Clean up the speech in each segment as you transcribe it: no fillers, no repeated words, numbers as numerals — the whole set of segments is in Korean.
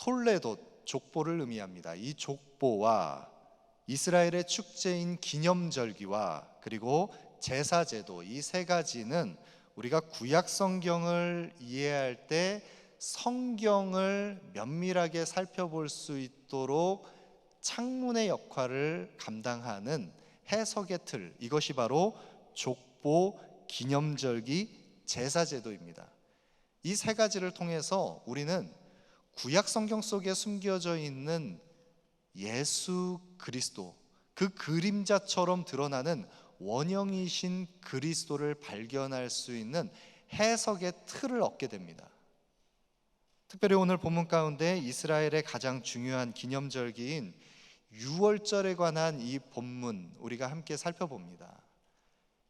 톨레도, 족보를 의미합니다. 이 족보와 이스라엘의 축제인 기념절기와 그리고 제사제도, 이 세 가지는 우리가 구약 성경을 이해할 때 성경을 면밀하게 살펴볼 수 있도록 창문의 역할을 감당하는 해석의 틀, 이것이 바로 족보, 기념절기, 제사제도입니다. 이 세 가지를 통해서 우리는 구약 성경 속에 숨겨져 있는 예수 그리스도, 그 그림자처럼 드러나는 원형이신 그리스도를 발견할 수 있는 해석의 틀을 얻게 됩니다. 특별히 오늘 본문 가운데 이스라엘의 가장 중요한 기념절기인 유월절에 관한 이 본문 우리가 함께 살펴봅니다.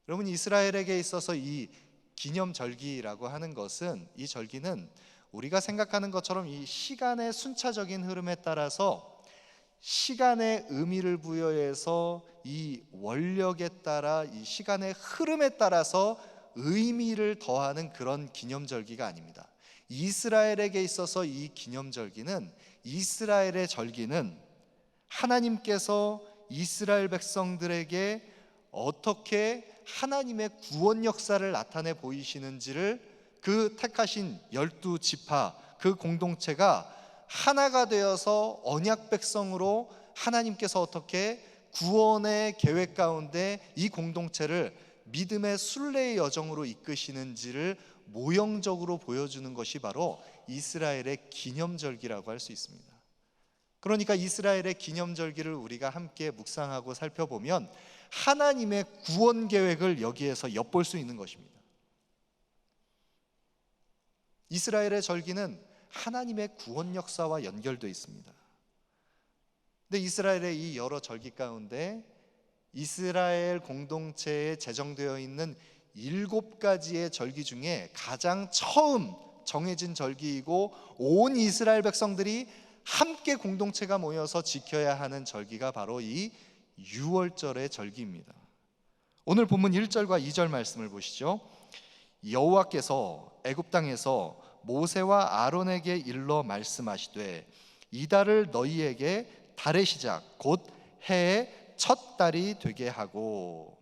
여러분, 이스라엘에게 있어서 이 기념절기라고 하는 것은, 이 절기는 우리가 생각하는 것처럼 이 시간의 순차적인 흐름에 따라서 시간의 의미를 부여해서 이 원력에 따라, 이 시간의 흐름에 따라서 의미를 더하는 그런 기념절기가 아닙니다. 이스라엘에게 있어서 이 기념절기는, 이스라엘의 절기는 하나님께서 이스라엘 백성들에게 어떻게 하나님의 구원 역사를 나타내 보이시는지를 그 택하신 12지파, 그 공동체가 하나가 되어서 언약 백성으로 하나님께서 어떻게 구원의 계획 가운데 이 공동체를 믿음의 순례의 여정으로 이끄시는지를 모형적으로 보여주는 것이 바로 이스라엘의 기념절기라고 할 수 있습니다. 그러니까 이스라엘의 기념절기를 우리가 함께 묵상하고 살펴보면 하나님의 구원 계획을 여기에서 엿볼 수 있는 것입니다. 이스라엘의 절기는 하나님의 구원 역사와 연결되어 있습니다. 근데 이스라엘의 이 여러 절기 가운데 이스라엘 공동체에 제정되어 있는 7가지의 절기 중에 가장 처음 정해진 절기이고 온 이스라엘 백성들이 함께 공동체가 모여서 지켜야 하는 절기가 바로 이 유월절의 절기입니다. 오늘 본문 1절과 2절 말씀을 보시죠. 여호와께서 애굽 땅에서 모세와 아론에게 일러 말씀하시되 이 달을 너희에게 달의 시작 곧 해의 첫 달이 되게 하고.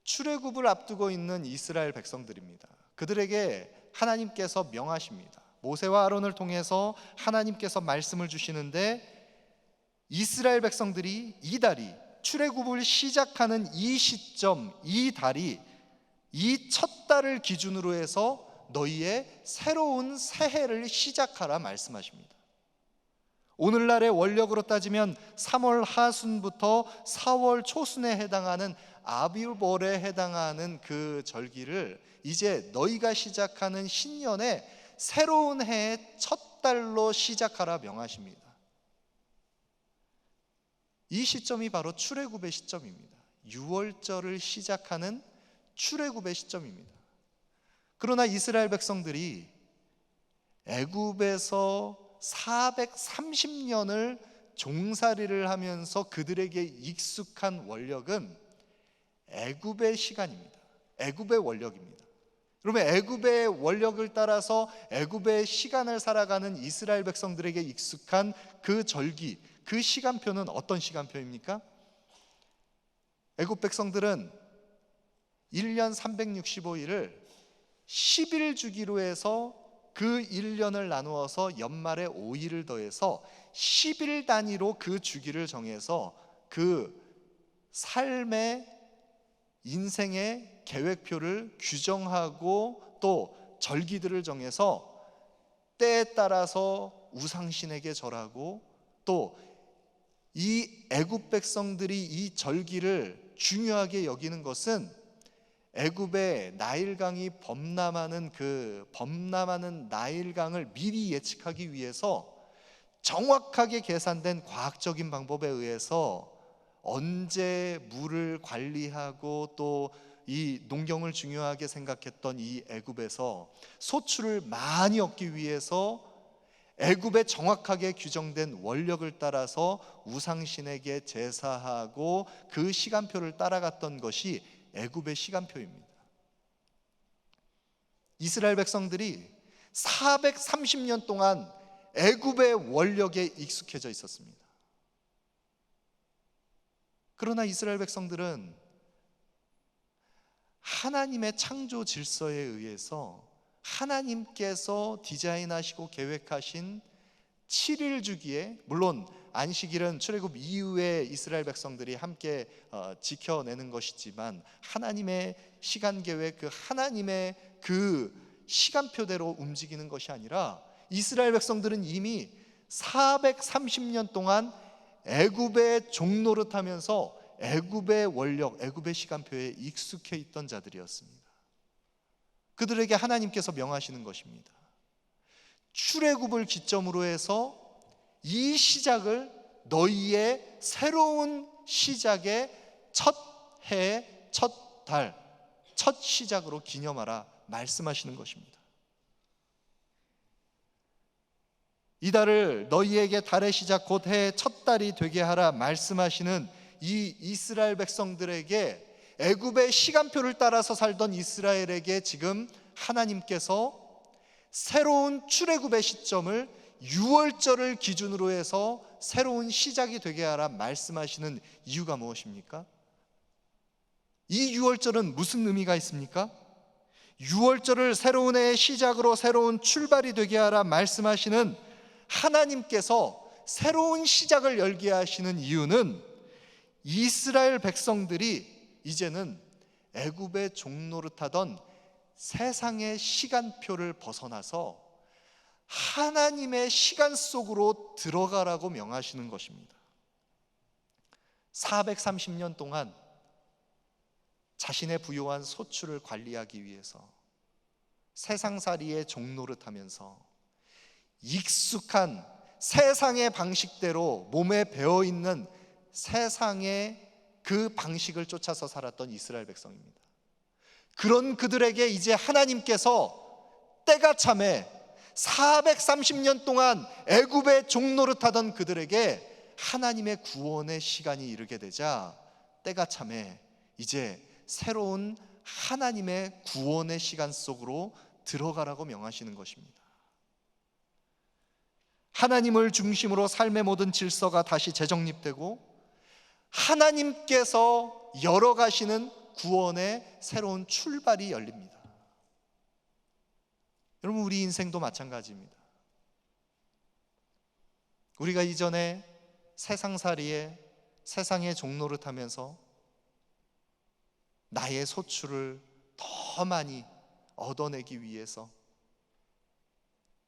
출애굽을 앞두고 있는 이스라엘 백성들입니다. 그들에게 하나님께서 명하십니다. 모세와 아론을 통해서 하나님께서 말씀을 주시는데 이스라엘 백성들이 이 달이, 출애굽을 시작하는 이 시점, 이 달이 이 첫 달을 기준으로 해서 너희의 새로운 새해를 시작하라 말씀하십니다. 오늘날의 원력으로 따지면 3월 하순부터 4월 초순에 해당하는 아비월에 해당하는 그 절기를 이제 너희가 시작하는 신년의 새로운 해의 첫 달로 시작하라 명하십니다. 이 시점이 바로 출애굽의 시점입니다. 유월절을 시작하는 출애굽의 시점입니다. 그러나 이스라엘 백성들이 애굽에서 430년을 종살이를 하면서 그들에게 익숙한 원력은 애굽의 시간입니다. 애굽의 원력입니다. 그러면 애굽의 원력을 따라서 애굽의 시간을 살아가는 이스라엘 백성들에게 익숙한 그 절기, 그 시간표는 어떤 시간표입니까? 애굽 백성들은 1년 365일을 10일 주기로 해서 그 1년을 나누어서 연말에 5일을 더해서 10일 단위로 그 주기를 정해서 그 삶의 인생의 계획표를 규정하고 또 절기들을 정해서 때에 따라서 우상신에게 절하고 또 이 애굽 백성들이 이 절기를 중요하게 여기는 것은 애굽의 나일강이 범람하는 나일강을 미리 예측하기 위해서 정확하게 계산된 과학적인 방법에 의해서 언제 물을 관리하고 또 이 농경을 중요하게 생각했던 이 애굽에서 소출을 많이 얻기 위해서 애굽에 정확하게 규정된 원력을 따라서 우상신에게 제사하고 그 시간표를 따라갔던 것이 애굽의 시간표입니다. 이스라엘 백성들이 430년 동안 애굽의 원력에 익숙해져 있었습니다. 그러나 이스라엘 백성들은 하나님의 창조 질서에 의해서 하나님께서 디자인하시고 계획하신 7일 주기에, 물론 안식일은 출애굽 이후에 이스라엘 백성들이 함께 지켜내는 것이지만 하나님의 시간 계획, 그 하나님의 그 시간표대로 움직이는 것이 아니라 이스라엘 백성들은 이미 430년 동안 애굽의 종노릇하면서 애굽의 원력, 애굽의 시간표에 익숙해 있던 자들이었습니다. 그들에게 하나님께서 명하시는 것입니다. 출애굽을 기점으로 해서 이 시작을 너희의 새로운 시작의 첫 해, 첫 달, 첫 시작으로 기념하라 말씀하시는 것입니다. 이 달을 너희에게 달의 시작 곧 해의 첫 달이 되게 하라 말씀하시는 이 이스라엘 백성들에게, 애굽의 시간표를 따라서 살던 이스라엘에게 지금 하나님께서 새로운 출애굽의 시점을 6월절을 기준으로 해서 새로운 시작이 되게 하라 말씀하시는 이유가 무엇입니까? 이 6월절은 무슨 의미가 있습니까? 6월절을 새로운 해의 시작으로 새로운 출발이 되게 하라 말씀하시는 하나님께서 새로운 시작을 열게 하시는 이유는 이스라엘 백성들이 이제는 애굽의 종노릇하던 세상의 시간표를 벗어나서 하나님의 시간 속으로 들어가라고 명하시는 것입니다. 430년 동안 자신의 부요한 소출을 관리하기 위해서 세상살이의 종노릇하면서 익숙한 세상의 방식대로 몸에 배어있는 세상의 그 방식을 쫓아서 살았던 이스라엘 백성입니다. 그런 그들에게 이제 하나님께서 때가 참에 430년 동안 애굽의 종노릇하던 그들에게 하나님의 구원의 시간이 이르게 되자 때가 참에 이제 새로운 하나님의 구원의 시간 속으로 들어가라고 명하시는 것입니다. 하나님을 중심으로 삶의 모든 질서가 다시 재정립되고 하나님께서 열어가시는 구원의 새로운 출발이 열립니다. 여러분, 우리 인생도 마찬가지입니다. 우리가 이전에 세상살이에 세상의 종노릇하면서 나의 소출을 더 많이 얻어내기 위해서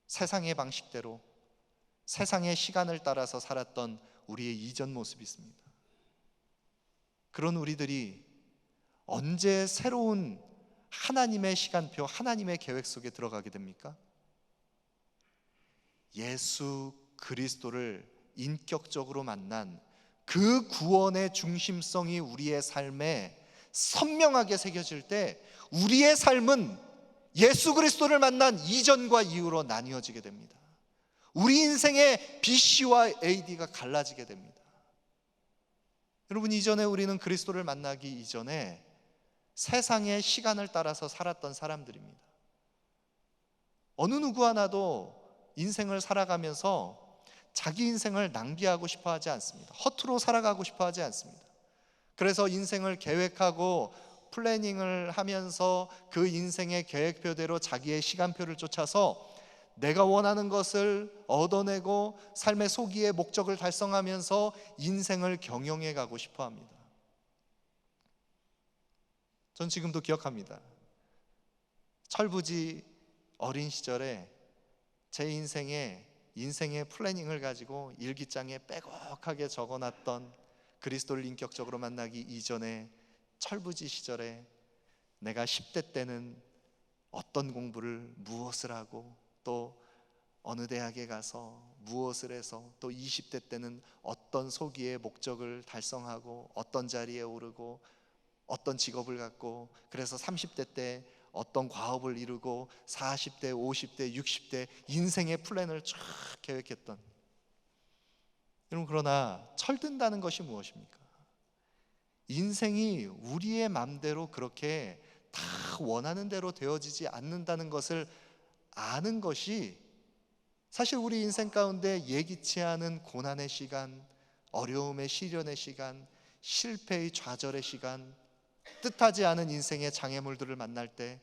세상의 방식대로 세상의 시간을 따라서 살았던 우리의 이전 모습이 있습니다. 그런 우리들이 언제 새로운 하나님의 시간표, 하나님의 계획 속에 들어가게 됩니까? 예수 그리스도를 인격적으로 만난 그 구원의 중심성이 우리의 삶에 선명하게 새겨질 때 우리의 삶은 예수 그리스도를 만난 이전과 이후로 나뉘어지게 됩니다. 우리 인생의 BC와 AD가 갈라지게 됩니다. 여러분, 이전에 우리는 그리스도를 만나기 이전에 세상의 시간을 따라서 살았던 사람들입니다. 어느 누구 하나도 인생을 살아가면서 자기 인생을 낭비하고 싶어 하지 않습니다. 허투루 살아가고 싶어 하지 않습니다. 그래서 인생을 계획하고 플래닝을 하면서 그 인생의 계획표대로 자기의 시간표를 쫓아서 내가 원하는 것을 얻어내고 삶의 소기의 목적을 달성하면서 인생을 경영해 가고 싶어 합니다. 전 지금도 기억합니다. 철부지 어린 시절에 제 인생의 플래닝을 가지고 일기장에 빼곡하게 적어놨던, 그리스도를 인격적으로 만나기 이전에 철부지 시절에 내가 10대 때는 어떤 공부를 무엇을 하고 또 어느 대학에 가서 무엇을 해서 또 20대 때는 어떤 소기의 목적을 달성하고 어떤 자리에 오르고 어떤 직업을 갖고, 그래서 30대 때 어떤 과업을 이루고 40대, 50대, 60대 인생의 플랜을 쫙 계획했던. 여러분, 그러나 철든다는 것이 무엇입니까? 인생이 우리의 맘대로 그렇게 다 원하는 대로 되어지지 않는다는 것을 아는 것이 사실 우리 인생 가운데 예기치 않은 고난의 시간, 어려움의 시련의 시간, 실패의 좌절의 시간, 뜻하지 않은 인생의 장애물들을 만날 때,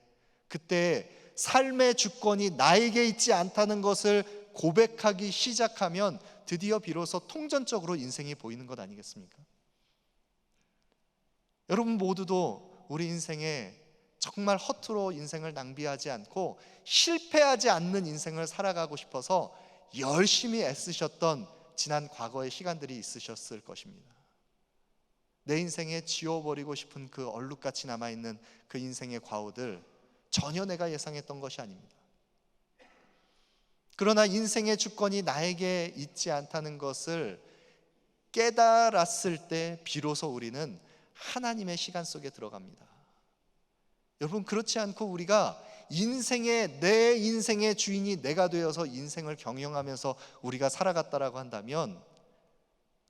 그때 삶의 주권이 나에게 있지 않다는 것을 고백하기 시작하면 드디어 비로소 통전적으로 인생이 보이는 것 아니겠습니까? 여러분 모두도 우리 인생에 정말 허투루 인생을 낭비하지 않고 실패하지 않는 인생을 살아가고 싶어서 열심히 애쓰셨던 지난 과거의 시간들이 있으셨을 것입니다. 내 인생에 지워버리고 싶은 그 얼룩같이 남아있는 그 인생의 과오들, 전혀 내가 예상했던 것이 아닙니다. 그러나 인생의 주권이 나에게 있지 않다는 것을 깨달았을 때 비로소 우리는 하나님의 시간 속에 들어갑니다. 여러분, 그렇지 않고 우리가 내 인생의 주인이 내가 되어서 인생을 경영하면서 우리가 살아갔다라고 한다면,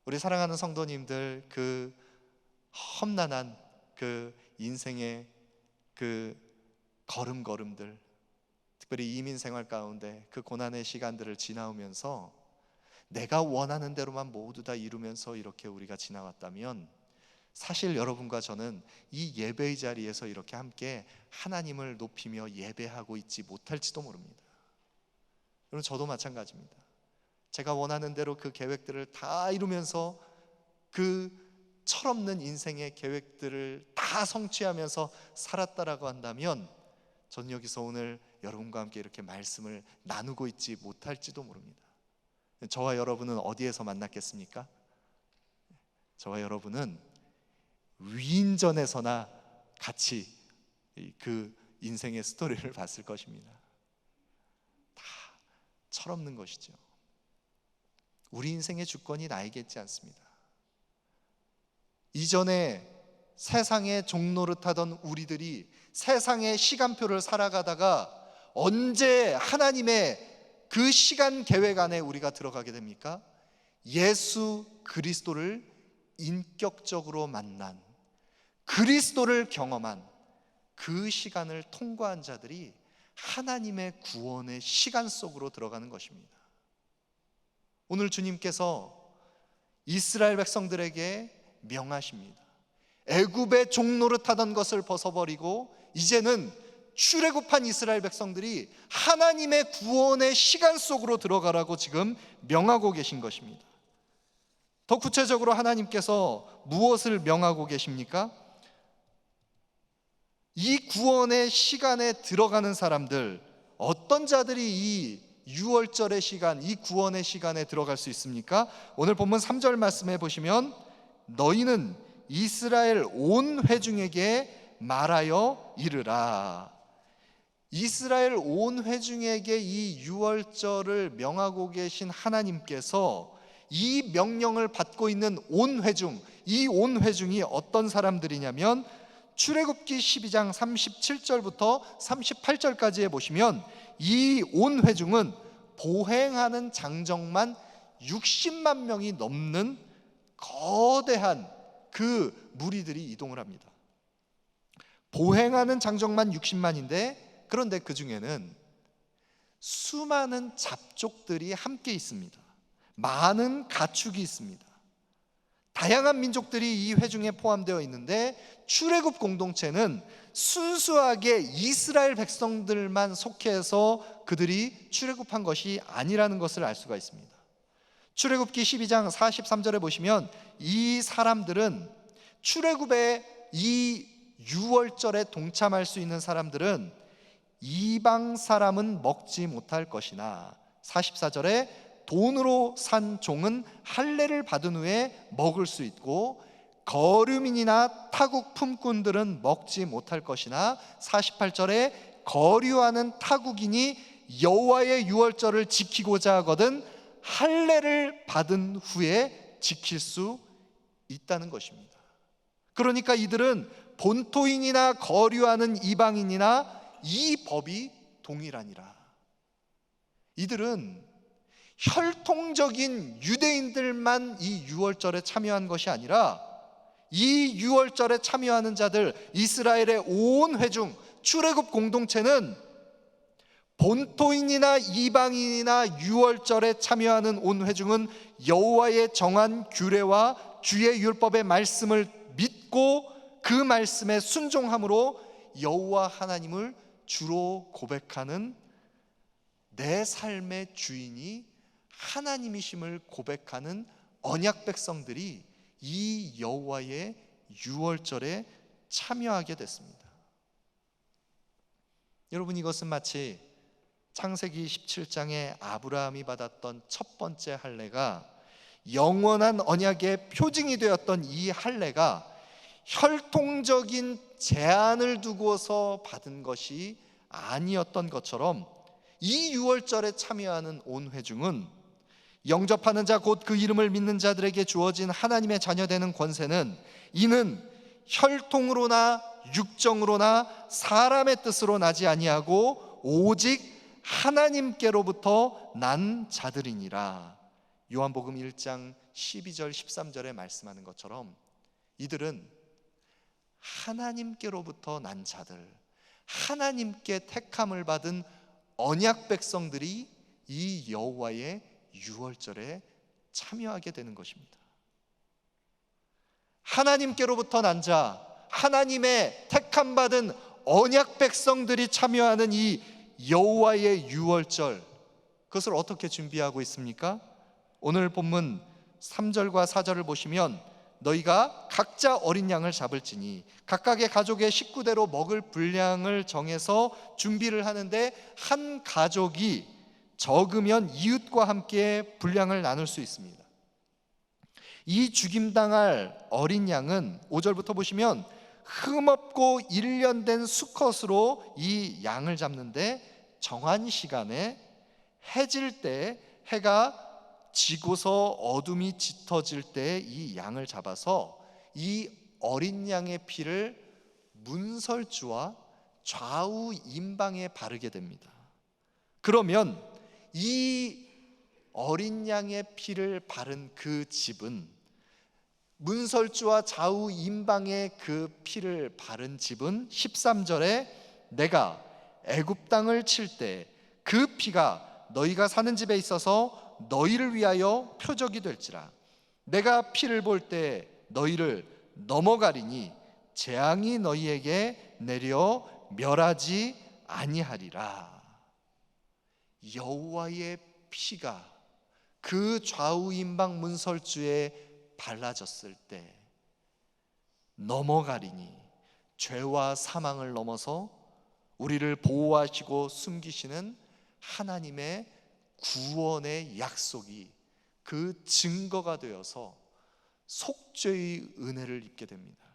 우리 사랑하는 성도님들, 그 험난한 그 인생의 그 걸음걸음들, 특별히 이민 생활 가운데 그 고난의 시간들을 지나오면서 내가 원하는 대로만 모두 다 이루면서 이렇게 우리가 지나왔다면, 사실 여러분과 저는 이 예배의 자리에서 이렇게 함께 하나님을 높이며 예배하고 있지 못할지도 모릅니다. 여러분, 저도 마찬가지입니다. 제가 원하는 대로 그 계획들을 다 이루면서 그 철없는 인생의 계획들을 다 성취하면서 살았다라고 한다면, 저는 여기서 오늘 여러분과 함께 이렇게 말씀을 나누고 있지 못할지도 모릅니다. 저와 여러분은 어디에서 만났겠습니까? 저와 여러분은 위인전에서나 같이 그 인생의 스토리를 봤을 것입니다. 다 철없는 것이죠. 우리 인생의 주권이 나에게 있지 않습니다. 이전에 세상의 종노릇하던 우리들이 세상의 시간표를 살아가다가 언제 하나님의 그 시간 계획 안에 우리가 들어가게 됩니까? 예수 그리스도를 인격적으로 만난, 그리스도를 경험한 그 시간을 통과한 자들이 하나님의 구원의 시간 속으로 들어가는 것입니다. 오늘 주님께서 이스라엘 백성들에게 명하십니다. 애굽의 종노릇하던 것을 벗어버리고 이제는 출애굽한 이스라엘 백성들이 하나님의 구원의 시간 속으로 들어가라고 지금 명하고 계신 것입니다. 더 구체적으로 하나님께서 무엇을 명하고 계십니까? 이 구원의 시간에 들어가는 사람들, 어떤 자들이 이 유월절의 시간, 이 구원의 시간에 들어갈 수 있습니까? 오늘 본문 3절 말씀해 보시면, 너희는 이스라엘 온 회중에게 말하여 이르라. 이스라엘 온 회중에게 이 유월절을 명하고 계신 하나님께서 이 명령을 받고 있는 온 회중, 이 온 회중이 어떤 사람들이냐면, 출애굽기 12장 37절부터 38절까지에 보시면 이 온 회중은 보행하는 장정만 60만 명이 넘는 거대한 그 무리들이 이동을 합니다. 보행하는 장정만 60만인데, 그런데 그 중에는 수많은 잡족들이 함께 있습니다. 많은 가축이 있습니다. 다양한 민족들이 이 회중에 포함되어 있는데, 출애굽 공동체는 순수하게 이스라엘 백성들만 속해서 그들이 출애굽한 것이 아니라는 것을 알 수가 있습니다. 출애굽기 12장 43절에 보시면 이 사람들은, 출애굽의 이 유월절에 동참할 수 있는 사람들은 이방 사람은 먹지 못할 것이나, 44절에 돈으로 산 종은 할례를 받은 후에 먹을 수 있고 거류민이나 타국 품꾼들은 먹지 못할 것이나, 48절에 거류하는 타국인이 여호와의 유월절을 지키고자 하거든 할례를 받은 후에 지킬 수 있다는 것입니다. 그러니까 이들은 본토인이나 거류하는 이방인이나 이 법이 동일하니라. 이들은 혈통적인 유대인들만 이 유월절에 참여한 것이 아니라, 이 유월절에 참여하는 자들, 이스라엘의 온 회중, 출애굽 공동체는 본토인이나 이방인이나 유월절에 참여하는 온 회중은 여호와의 정한 규례와 주의 율법의 말씀을 믿고 그 말씀에 순종함으로 여호와 하나님을 주로 고백하는 내 삶의 주인이 하나님이심을 고백하는 언약 백성들이 이 여호와의 유월절에 참여하게 됐습니다. 여러분, 이것은 마치 창세기 17장에 아브라함이 받았던 첫 번째 할례가 영원한 언약의 표징이 되었던 이 할례가 혈통적인 제한을 두고서 받은 것이 아니었던 것처럼 이 유월절에 참여하는 온 회중은 영접하는 자 곧 그 이름을 믿는 자들에게 주어진 하나님의 자녀되는 권세는 이는 혈통으로나 육정으로나 사람의 뜻으로 나지 아니하고 오직 하나님께로부터 난 자들이니라. 요한복음 1장 12절 13절에 말씀하는 것처럼 이들은 하나님께로부터 난 자들, 하나님께 택함을 받은 언약 백성들이 이 여호와의 유월절에 참여하게 되는 것입니다. 하나님께로부터 난 자, 하나님의 택함 받은 언약 백성들이 참여하는 이 여호와의 유월절, 그것을 어떻게 준비하고 있습니까? 오늘 본문 3절과 4절을 보시면 너희가 각자 어린 양을 잡을지니 각각의 가족의 식구대로 먹을 분량을 정해서 준비를 하는데 한 가족이 적으면 이웃과 함께 분량을 나눌 수 있습니다. 이 죽임당할 어린 양은 5절부터 보시면 흠없고 1년 된 수컷으로 이 양을 잡는데 정한 시간에 해질 때, 해가 지고서 어둠이 짙어질 때 이 양을 잡아서 이 어린 양의 피를 문설주와 좌우 임방에 바르게 됩니다. 그러면 이 어린 양의 피를 바른 그 집은, 문설주와 좌우 임방에 그 피를 바른 집은 13절에 내가 애굽 땅을 칠 때 그 피가 너희가 사는 집에 있어서 너희를 위하여 표적이 될지라. 내가 피를 볼 때 너희를 넘어가리니 재앙이 너희에게 내려 멸하지 아니하리라. 여호와의 피가 그 좌우 임방 문설주에 발라졌을 때 넘어가리니, 죄와 사망을 넘어서 우리를 보호하시고 숨기시는 하나님의 구원의 약속이 그 증거가 되어서 속죄의 은혜를 입게 됩니다.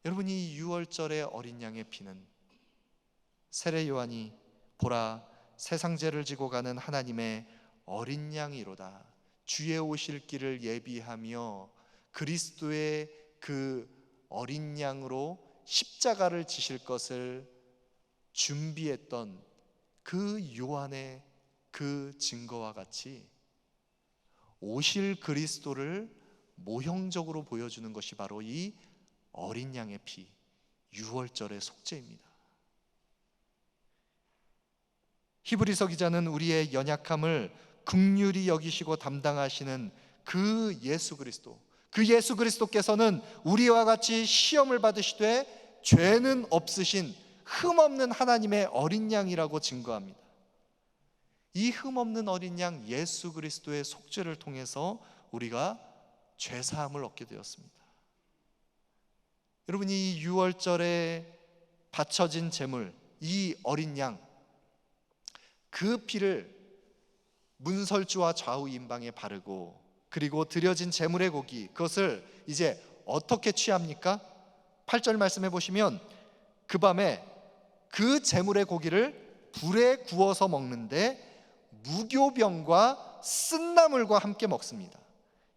여러분, 이 유월절의 어린 양의 피는 세례 요한이 보라 세상 죄를 지고 가는 하나님의 어린 양이로다, 주의 오실 길을 예비하며 그리스도의 그 어린 양으로 십자가를 지실 것을 준비했던 그 요한의 그 증거와 같이 오실 그리스도를 모형적으로 보여주는 것이 바로 이 어린 양의 피, 유월절의 속죄입니다. 히브리서 기자는 우리의 연약함을 긍휼히 여기시고 담당하시는 그 예수 그리스도, 그 예수 그리스도께서는 우리와 같이 시험을 받으시되 죄는 없으신 흠없는 하나님의 어린 양이라고 증거합니다. 이 흠없는 어린 양 예수 그리스도의 속죄를 통해서 우리가 죄사함을 얻게 되었습니다. 여러분, 이 유월절에 바쳐진 제물, 이 어린 양, 그 피를 문설주와 좌우 임방에 바르고, 그리고 드려진 제물의 고기, 그것을 이제 어떻게 취합니까? 8절 말씀해 보시면 그 밤에 그 제물의 고기를 불에 구워서 먹는데 무교병과 쓴나물과 함께 먹습니다.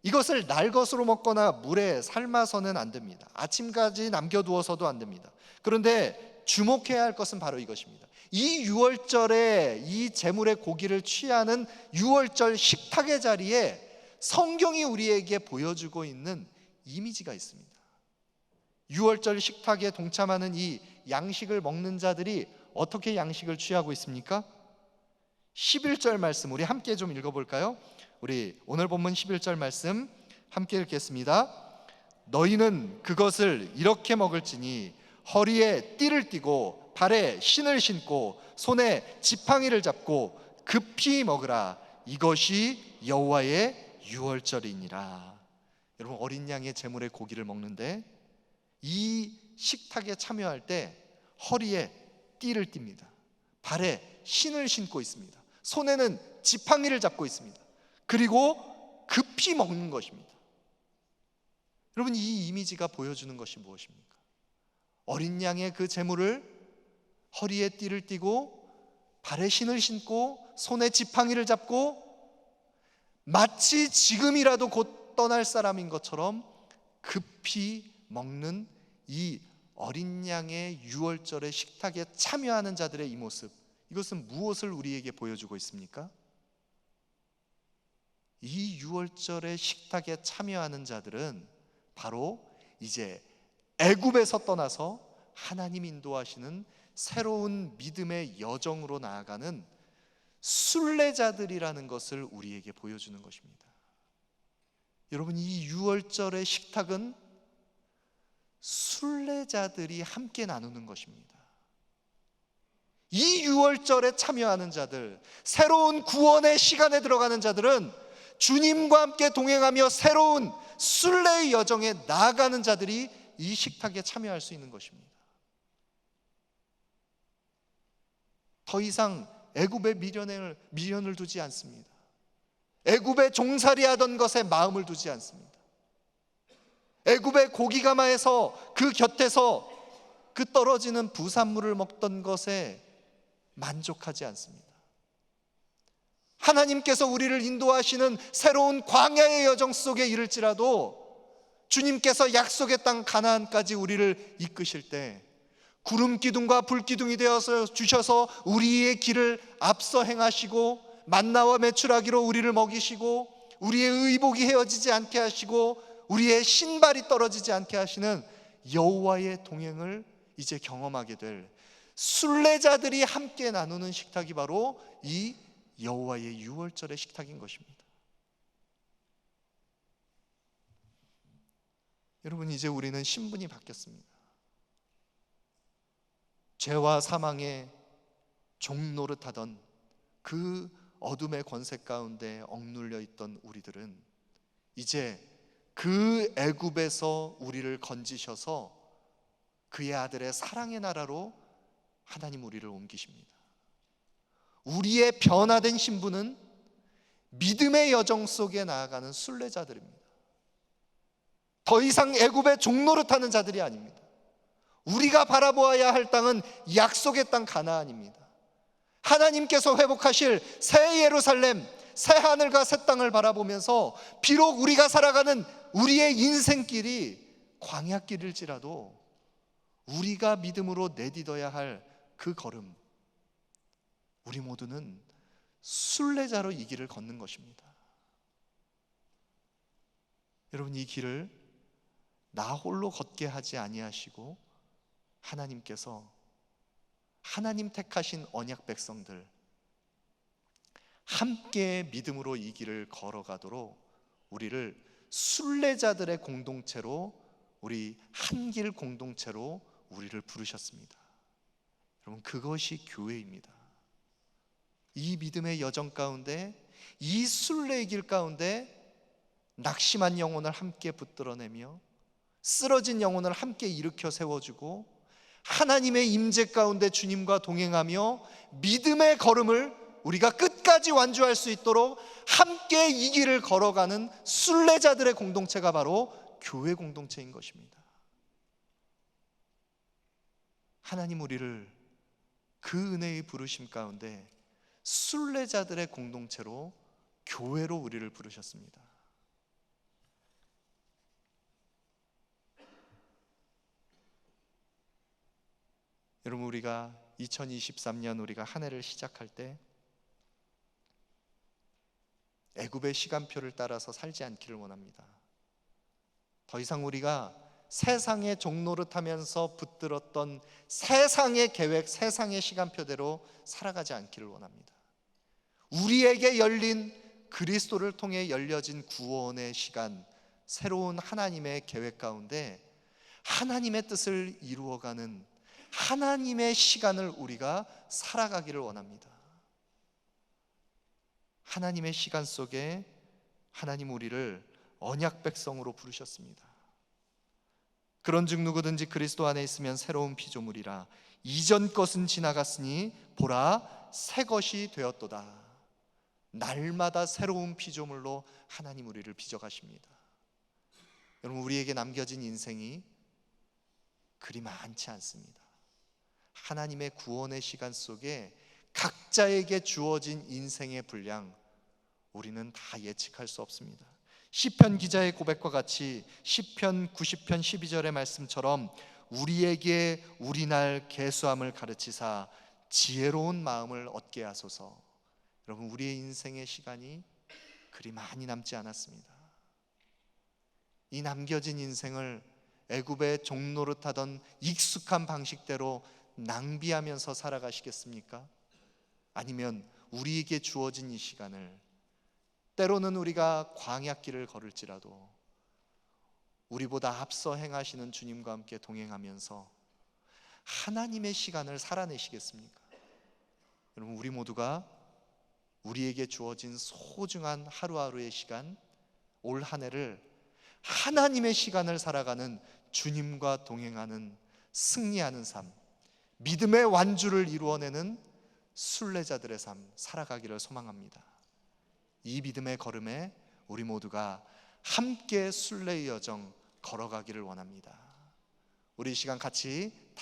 이것을 날 것으로 먹거나 물에 삶아서는 안 됩니다. 아침까지 남겨두어서도 안 됩니다. 그런데 주목해야 할 것은 바로 이것입니다. 이 유월절에 이 제물의 고기를 취하는 유월절 식탁의 자리에 성경이 우리에게 보여주고 있는 이미지가 있습니다. 유월절 식탁에 동참하는 이 양식을 먹는 자들이 어떻게 양식을 취하고 있습니까? 11절 말씀 우리 함께 좀 읽어볼까요? 우리 오늘 본문 11절 말씀 함께 읽겠습니다. 너희는 그것을 이렇게 먹을지니 허리에 띠를 띠고 발에 신을 신고 손에 지팡이를 잡고 급히 먹으라. 이것이 여호와의 유월절이니라. 여러분, 어린 양의 제물의 고기를 먹는데 이 식탁에 참여할 때 허리에 띠를 띱니다. 발에 신을 신고 있습니다. 손에는 지팡이를 잡고 있습니다. 그리고 급히 먹는 것입니다. 여러분, 이 이미지가 보여주는 것이 무엇입니까? 어린 양의 그 제물을 허리에 띠를 띠고 발에 신을 신고 손에 지팡이를 잡고 마치 지금이라도 곧 떠날 사람인 것처럼 급히 먹는 이 어린 양의 유월절의 식탁에 참여하는 자들의 이 모습, 이것은 무엇을 우리에게 보여주고 있습니까? 이 유월절의 식탁에 참여하는 자들은 바로 이제 애굽에서 떠나서 하나님 인도하시는 새로운 믿음의 여정으로 나아가는 순례자들이라는 것을 우리에게 보여주는 것입니다. 여러분, 이 유월절의 식탁은 순례자들이 함께 나누는 것입니다. 이 유월절에 참여하는 자들, 새로운 구원의 시간에 들어가는 자들은 주님과 함께 동행하며 새로운 순례의 여정에 나아가는 자들이 이 식탁에 참여할 수 있는 것입니다. 더 이상 애굽의 미련을 두지 않습니다. 애굽의 종살이하던 것에 마음을 두지 않습니다. 애굽의 고기가마에서 그 곁에서 그 떨어지는 부산물을 먹던 것에 만족하지 않습니다. 하나님께서 우리를 인도하시는 새로운 광야의 여정 속에 이를지라도 주님께서 약속의 땅 가나안까지 우리를 이끄실 때 구름 기둥과 불 기둥이 되어서 주셔서 우리의 길을 앞서 행하시고 만나와 메추라기로 우리를 먹이시고 우리의 의복이 헤어지지 않게 하시고 우리의 신발이 떨어지지 않게 하시는 여호와의 동행을 이제 경험하게 될 순례자들이 함께 나누는 식탁이 바로 이 여호와의 유월절의 식탁인 것입니다. 여러분, 이제 우리는 신분이 바뀌었습니다. 죄와 사망의 종노릇하던 그 어둠의 권세 가운데 억눌려 있던 우리들은 이제 그 애굽에서 우리를 건지셔서 그의 아들의 사랑의 나라로 하나님 우리를 옮기십니다. 우리의 변화된 신분은 믿음의 여정 속에 나아가는 순례자들입니다. 더 이상 애굽의 종노릇하는 자들이 아닙니다. 우리가 바라보아야 할 땅은 약속의 땅 가나안입니다. 하나님께서 회복하실 새 예루살렘, 새 하늘과 새 땅을 바라보면서 비록 우리가 살아가는 우리의 인생길이 광야길일지라도 우리가 믿음으로 내딛어야 할 그 걸음, 우리 모두는 순례자로 이 길을 걷는 것입니다. 여러분, 이 길을 나 홀로 걷게 하지 아니하시고 하나님께서 하나님 택하신 언약 백성들 함께 믿음으로 이 길을 걸어가도록 우리를 순례자들의 공동체로, 우리 한길 공동체로 우리를 부르셨습니다. 여러분, 그것이 교회입니다. 이 믿음의 여정 가운데, 이 순례의 길 가운데 낙심한 영혼을 함께 붙들어내며 쓰러진 영혼을 함께 일으켜 세워주고 하나님의 임재 가운데 주님과 동행하며 믿음의 걸음을 우리가 끝까지 완주할 수 있도록 함께 이 길을 걸어가는 순례자들의 공동체가 바로 교회 공동체인 것입니다. 하나님 우리를 그 은혜의 부르심 가운데 순례자들의 공동체로, 교회로 우리를 부르셨습니다. 여러분, 우리가 2023년 우리가 한 해를 시작할 때 애굽의 시간표를 따라서 살지 않기를 원합니다. 더 이상 우리가 세상의 종노릇하면서 붙들었던 세상의 계획, 세상의 시간표대로 살아가지 않기를 원합니다. 우리에게 열린 그리스도를 통해 열려진 구원의 시간, 새로운 하나님의 계획 가운데 하나님의 뜻을 이루어가는 하나님의 시간을 우리가 살아가기를 원합니다. 하나님의 시간 속에 하나님 우리를 언약 백성으로 부르셨습니다. 그런즉 누구든지 그리스도 안에 있으면 새로운 피조물이라 이전 것은 지나갔으니 보라 새 것이 되었도다. 날마다 새로운 피조물로 하나님 우리를 빚어가십니다. 여러분, 우리에게 남겨진 인생이 그리 많지 않습니다. 하나님의 구원의 시간 속에 각자에게 주어진 인생의 분량, 우리는 다 예측할 수 없습니다. 시편 기자의 고백과 같이 시편 90편 12절의 말씀처럼 우리에게 우리 날 계수함을 가르치사 지혜로운 마음을 얻게 하소서. 여러분, 우리의 인생의 시간이 그리 많이 남지 않았습니다. 이 남겨진 인생을 애굽의 종노릇하던 익숙한 방식대로 낭비하면서 살아가시겠습니까? 아니면 우리에게 주어진 이 시간을, 때로는 우리가 광야길을 걸을지라도 우리보다 앞서 행하시는 주님과 함께 동행하면서 하나님의 시간을 살아내시겠습니까? 여러분, 우리 모두가 우리에게 주어진 소중한 하루하루의 시간, 올 한 해를 하나님의 시간을 살아가는, 주님과 동행하는, 승리하는 삶, 믿음의 완주를 이루어내는 순례자들의 삶 살아가기를 소망합니다. 이 믿음의 걸음에 우리 모두가 함께 순례의 여정 걸어가기를 원합니다. 우리 이 시간 다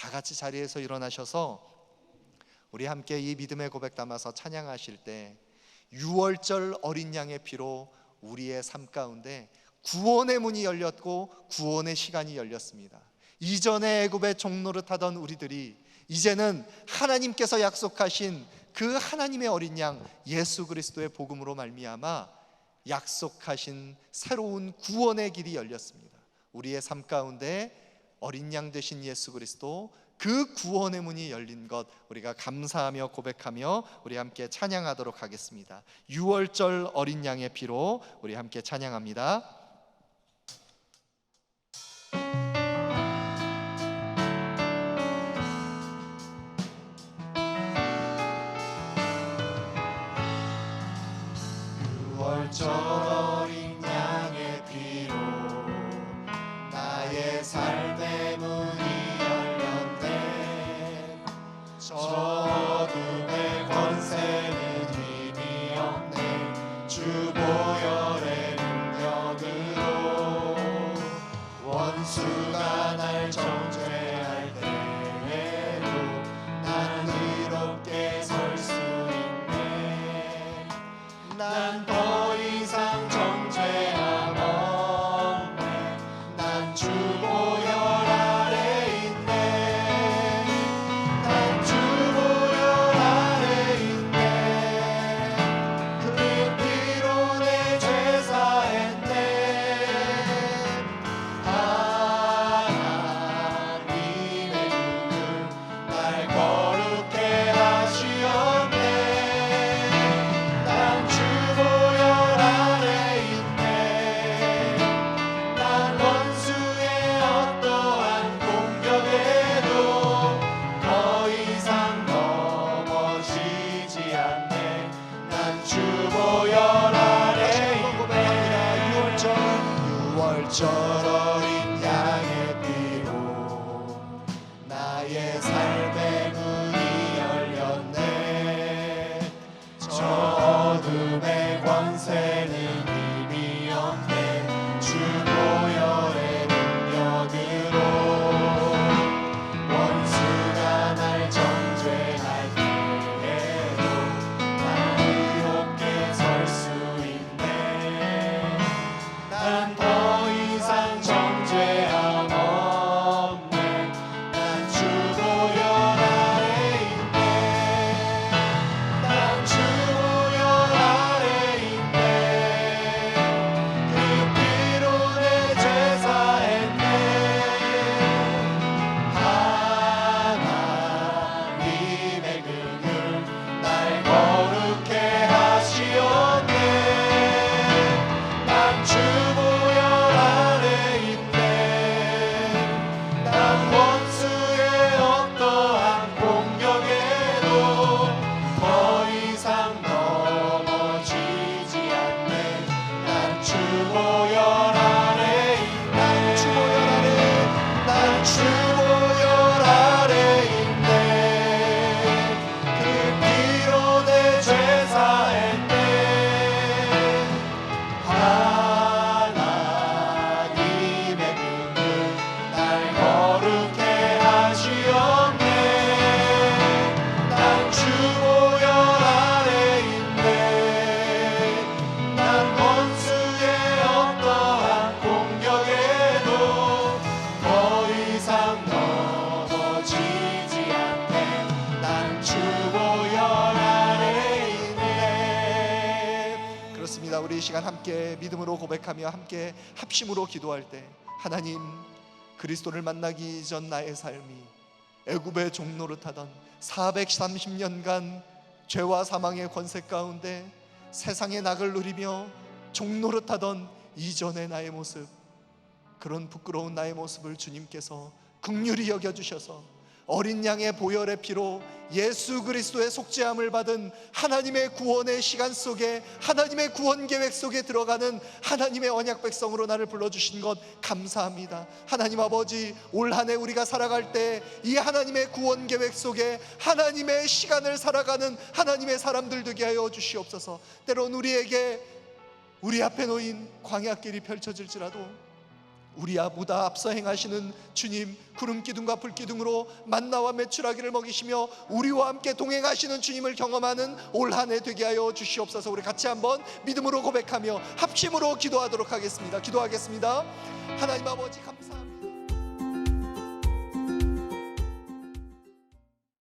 같이 자리에서 일어나셔서 우리 함께 이 믿음의 고백 담아서 찬양하실 때, 6월절 어린 양의 피로 우리의 삶 가운데 구원의 문이 열렸고 구원의 시간이 열렸습니다. 이전에 애굽의 종노릇하던 우리들이 이제는 하나님께서 약속하신 그 하나님의 어린 양 예수 그리스도의 복음으로 말미암아 약속하신 새로운 구원의 길이 열렸습니다. 우리의 삶 가운데 어린 양 되신 예수 그리스도, 그 구원의 문이 열린 것 우리가 감사하며 고백하며 우리 함께 찬양하도록 하겠습니다. 6월절 어린 양의 피로 우리 함께 찬양합니다. 저 어린 양의 피로 나의 삶의 문이 열렸네. 저 어둠의 권세는 힘이 없네. 주 보혈의 능력으로 원수가 날 정죄할 때에도 나는 이롭게 설 수 있네. 난 더 이상 정죄함 없네. 난 주 보혈 아래 있네. 난 주 보혈 아래 있네. 그 피로 내 죄 사했네. 하나님의 눈을 날 거룩해 하시었네. 난 주 보혈 아래 있네. 난 원수의 어떠한 공격에도 더 이상 넘어지지 않네. 난 주 보혈 아래 있네. 6월절 어린 양의 피로 나의 삶의 문이 열렸네. 저 어둠의 권세는 힘이 없네. 주 보혈의 능력으로 원수가 날 정죄할 때에도 난 이롭게 설 수 있네. 난 더 이상 좋습니다. 우리 이 시간 함께 믿음으로 고백하며 함께 합심으로 기도할 때, 하나님, 그리스도를 만나기 전 나의 삶이 애굽의 종노릇하던 430년간 죄와 사망의 권세 가운데 세상의 낙을 누리며 종노릇하던 이전의 나의 모습, 그런 부끄러운 나의 모습을 주님께서 긍휼히 여겨주셔서 어린 양의 보혈의 피로 예수 그리스도의 속죄함을 받은 하나님의 구원의 시간 속에, 하나님의 구원 계획 속에 들어가는 하나님의 언약 백성으로 나를 불러주신 것 감사합니다. 하나님 아버지, 올 한 해 우리가 살아갈 때 이 하나님의 구원 계획 속에 하나님의 시간을 살아가는 하나님의 사람들 되게 하여 주시옵소서. 때론 우리에게 우리 앞에 놓인 광야길이 펼쳐질지라도 우리보다 앞서 행하시는 주님, 구름 기둥과 불 기둥으로 만나와 메추라기를 먹이시며 우리와 함께 동행하시는 주님을 경험하는 올 한 해 되게 하여 주시옵소서. 우리 같이 한번 믿음으로 고백하며 합심으로 기도하도록 하겠습니다. 기도하겠습니다. 하나님 아버지 감사합니다.